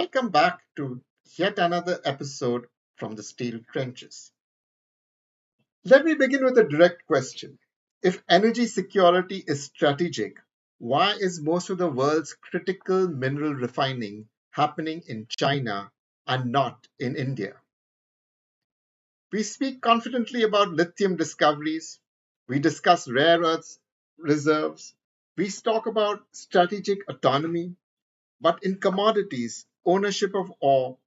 Welcome back to yet another episode from the steel trenches. Let me begin with a direct question. If energy security is strategic, why is most of the world's critical mineral refining happening in China and not in India? We speak confidently about lithium discoveries, we discuss rare earths reserves, we talk about strategic autonomy, but in commodities, ownership of ore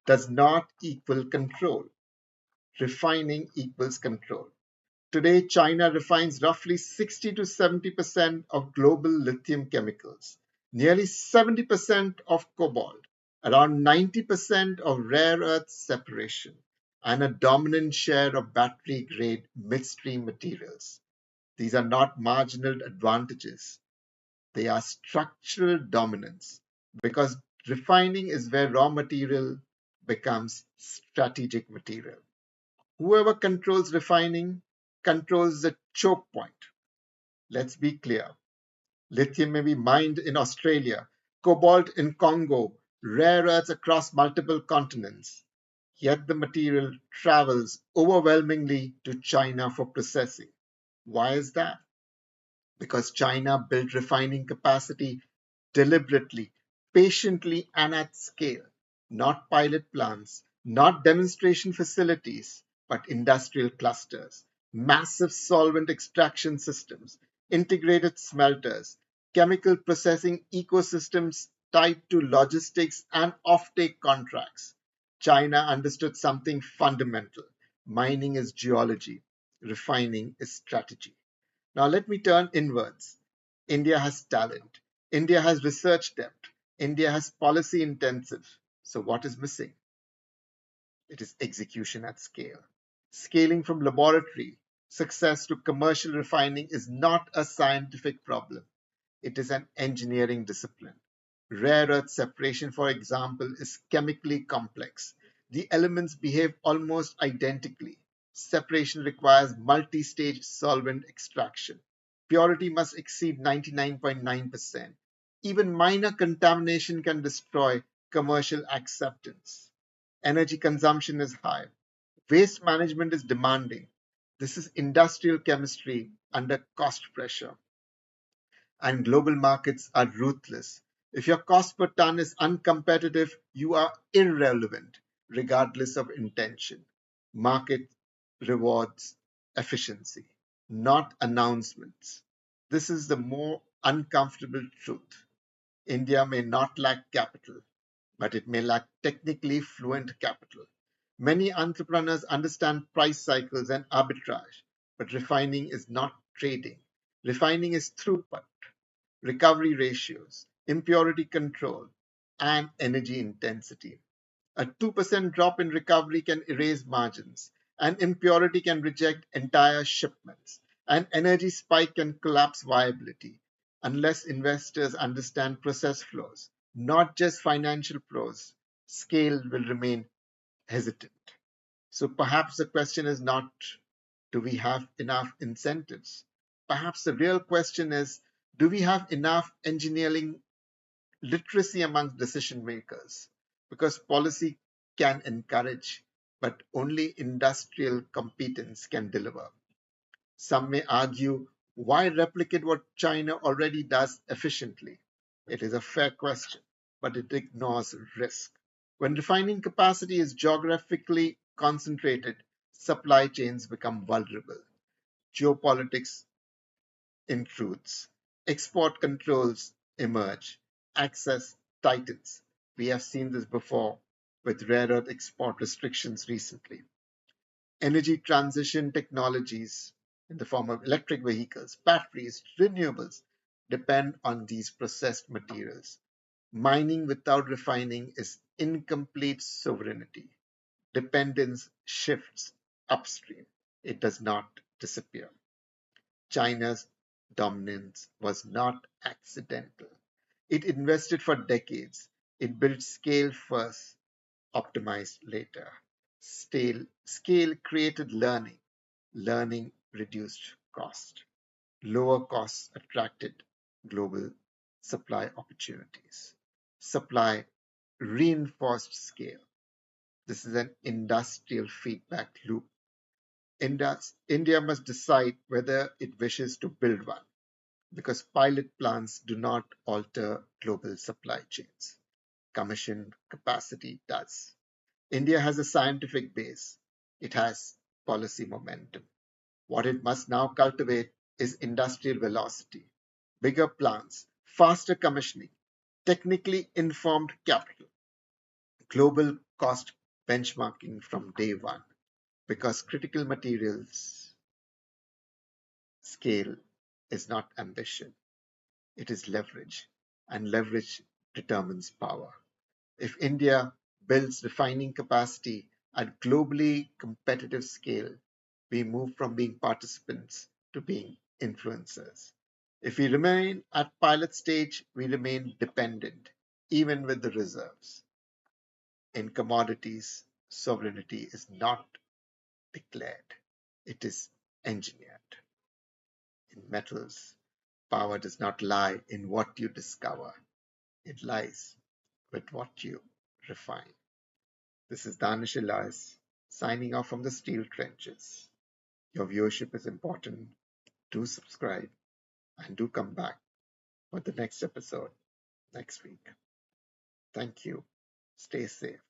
does not equal control. Refining equals control. Today, China refines roughly 60 to 70% of global lithium chemicals, nearly 70% of cobalt, around 90% of rare earth separation, and a dominant share of battery grade midstream materials. These are not marginal advantages, they are structural dominance because refining is where raw material becomes strategic material. Whoever controls refining controls the choke point. Let's be clear. Lithium may be mined in Australia, cobalt in Congo, rare earths across multiple continents. Yet the material travels overwhelmingly to China for processing. Why is that? Because China built refining capacity deliberately, patiently, and at scale, not pilot plants, not demonstration facilities, but industrial clusters, massive solvent extraction systems, integrated smelters, chemical processing ecosystems tied to logistics and offtake contracts. China understood something fundamental. Mining is geology, refining is strategy. Now let me turn inwards. India has talent. India has research depth. India has policy intensive. So what is missing? It is execution at scale. Scaling from laboratory success to commercial refining is not a scientific problem. It is an engineering discipline. Rare earth separation, for example, is chemically complex. The elements behave almost identically. Separation requires multi stage solvent extraction. Purity must exceed 99.9%. Even minor contamination can destroy commercial acceptance. Energy consumption is high. Waste management is demanding. This is industrial chemistry under cost pressure, and global markets are ruthless. If your cost per ton is uncompetitive, you are irrelevant, regardless of intention. Market rewards efficiency, not announcements. This is the more uncomfortable truth. India may not lack capital, but it may lack technically fluent capital. Many entrepreneurs understand price cycles and arbitrage, but refining is not trading. Refining is throughput, recovery ratios, impurity control, and energy intensity. A 2% drop in recovery can erase margins. An impurity can reject entire shipments. An energy spike can collapse viability unless investors understand process flows, not just financial pros. Scale will remain hesitant. So perhaps the question is not, do we have enough incentives? Perhaps the real question is, do we have enough engineering literacy among decision makers? Because policy can encourage, but only industrial competence can deliver. Some may argue, why replicate what China already does efficiently? It is a fair question, but it ignores risk. When refining capacity is geographically concentrated, supply chains become vulnerable. Geopolitics intrudes. Export controls emerge. Access tightens. We have seen this before with rare earth export restrictions recently. Energy transition technologies in the form of electric vehicles, batteries, renewables depend on these processed materials. Mining without refining is incomplete sovereignty. Dependence shifts upstream. It does not disappear. China's dominance was not accidental. It invested for decades. It built scale first, optimized later. Scale created learning. Learning reduced cost. Lower costs attracted global supply opportunities. Supply reinforced scale. This is an industrial feedback loop. India must decide whether it wishes to build one, because pilot plants do not alter global supply chains. Commissioned capacity does. India has a scientific base. It has policy momentum. What it must now cultivate is industrial velocity, bigger plants, faster commissioning, technically informed capital, global cost benchmarking from day one, because critical materials scale is not ambition, it is leverage, and leverage determines power. If India builds refining capacity at globally competitive scale, we move from being participants to being influencers. If we remain at pilot stage, we remain dependent, even with the reserves. In commodities, sovereignty is not declared, it is engineered. In metals, power does not lie in what you discover, it lies with what you refine. This is Daanish Ellias signing off from the steel trenches. Your viewership is important. Do subscribe and do come back for the next episode next week. Thank you. Stay safe.